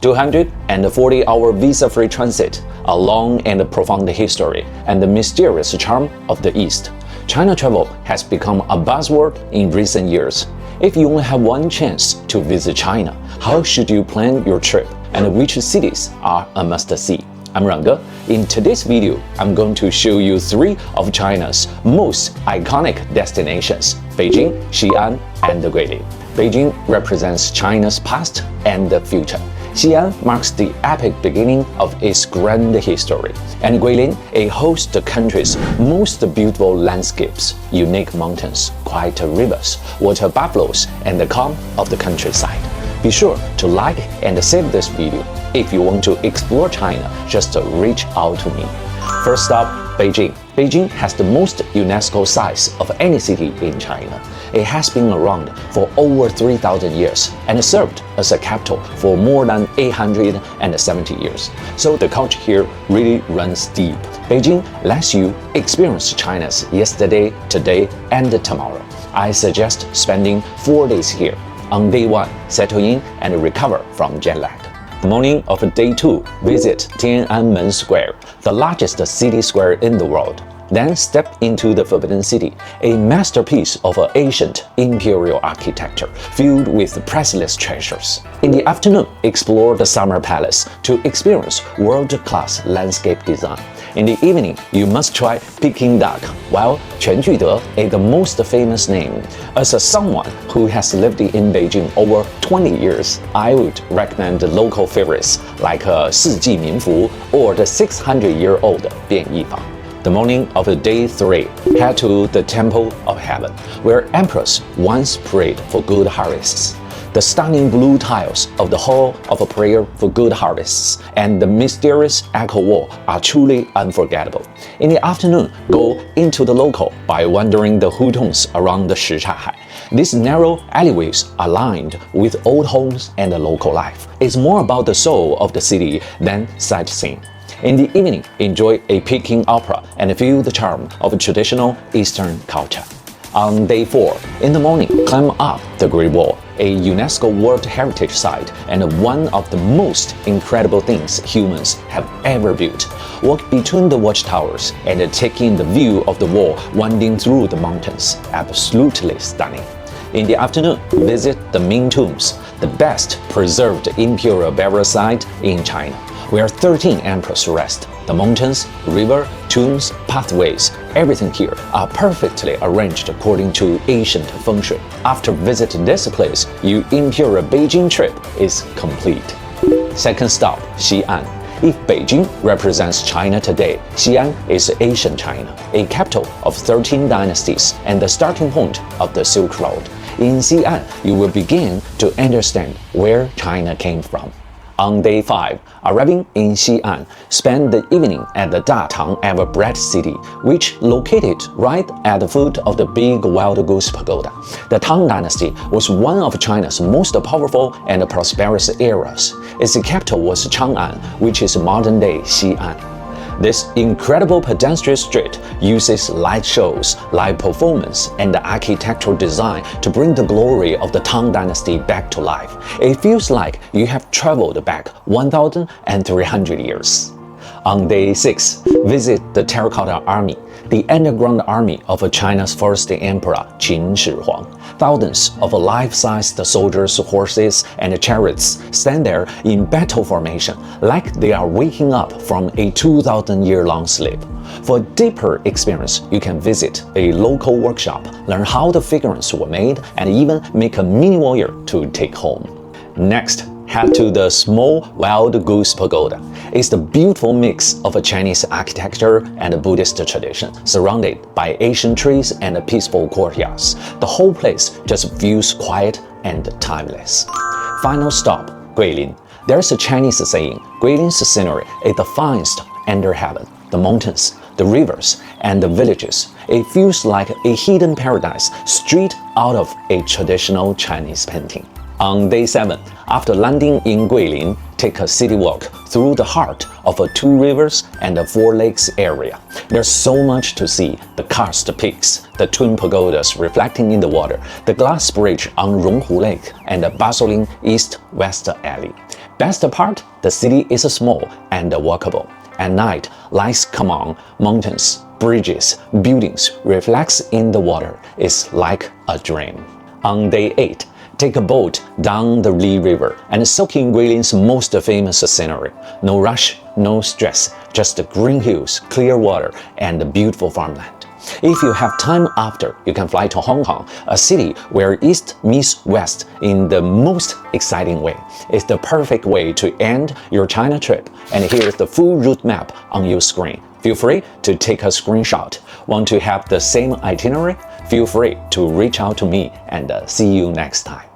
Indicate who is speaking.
Speaker 1: 240-hour visa-free transit, a long and profound history, and the mysterious charm of the East. China travel has become a buzzword in recent years. If you only have one chance to visit China, how should you plan your trip, and which cities are a must-see? I'm Ranga. In today's video, I'm going to show you 3 of China's most iconic destinations: Beijing, Xi'an, and Guilin. Beijing represents China's past and the future. Xi'an marks the epic beginning of its grand history, and Guilin hosts the country's most beautiful landscapes, unique mountains, quiet rivers, water buffaloes, and the calm of the countryside. Be sure to like and save this video. If you want to explore China, just reach out to me. First up, Beijing. Beijing has the most UNESCO sites of any city in China. It has been around for over 3,000 years and served as a capital for more than 870 years. So the culture here really runs deep. Beijing lets you experience China's yesterday, today, and tomorrow. I suggest spending 4 days here. On day 1, settle in and recover from jet lag. The morning of day 2, visit Tiananmen Square, the largest city square in the world. Then step into the Forbidden City, a masterpiece of ancient imperial architecture filled with priceless treasures. In the afternoon, explore the Summer Palace to experience world-class landscape design. In the evening, you must try Peking duck. While Quan Jude is the most famous name, as someone who has lived in Beijing over 20 years, I would recommend the local favorites like 四季民福 or the 600-year-old 变一坊. The morning of day 3, head to the Temple of Heaven, where emperors once prayed for good harvests. The stunning blue tiles of the Hall of Prayer for Good Harvests and the mysterious Echo Wall are truly unforgettable. In the afternoon, go into the local by wandering the hutongs around the Shichahai. These narrow alleyways are lined with old homes and local life. It's more about the soul of the city than sightseeing. In the evening, enjoy a Peking opera and feel the charm of traditional Eastern culture. On day 4, in the morning, climb up the Great Wall, a UNESCO World Heritage Site and one of the most incredible things humans have ever built. Walk between the watchtowers and take in the view of the wall winding through the mountains. Absolutely stunning. In the afternoon, visit the Ming Tombs, the best preserved imperial burial site in China, where 13 emperors rest. The mountains, river, tombs, pathways, everything here are perfectly arranged according to ancient feng shui. After visiting this place, your imperial Beijing trip is complete. Second stop, Xi'an. If Beijing represents China today, Xi'an is ancient China, a capital of 13 dynasties and the starting point of the Silk Road. In Xi'an, you will begin to understand where China came from. On day 5, arriving in Xi'an, spend the evening at the Datang Everbread City, which located right at the foot of the big Wild Goose Pagoda. The Tang Dynasty was one of China's most powerful and prosperous eras. Its capital was Chang'an, which is modern-day Xi'an. This incredible pedestrian street uses light shows, live performance, and architectural design to bring the glory of the Tang Dynasty back to life. It feels like you have traveled back 1,300 years. On day 6, visit the Terra-cotta Army, the underground army of China's first emperor, Qin Shi Huang. Thousands of life-sized soldiers, horses, and chariots stand there in battle formation, like they are waking up from a 2,000-year-long sleep. For a deeper experience, you can visit a local workshop, learn how the figurines were made, and even make a mini warrior to take home. Next, head to the small Wild Goose Pagoda. It's the beautiful mix of a Chinese architecture and Buddhist tradition, surrounded by ancient trees and peaceful courtyards. The whole place just feels quiet and timeless. Final stop, Guilin. There's a Chinese saying, Guilin's scenery is the finest under heaven. The mountains, the rivers, and the villages. It feels like a hidden paradise straight out of a traditional Chinese painting. On day 7, after landing in Guilin, take a city walk through the heart of a 2 rivers and a 4 lakes area. There's so much to see: the karst peaks, the twin pagodas reflecting in the water, the glass bridge on Ronghu Lake, and the bustling east-west alley. Best part, the city is small and walkable. At night, lights come on, mountains, bridges, buildings reflects in the water. It's like a dream. On day 8, take a boat down the Li River and soak in Guilin's most famous scenery. No rush, no stress, just green hills, clear water, and beautiful farmland. If you have time after, you can fly to Hong Kong, a city where East meets West in the most exciting way. It's the perfect way to end your China trip, and here's the full route map on your screen. Feel free to take a screenshot. Want to have the same itinerary? Feel free to reach out to me, and see you next time.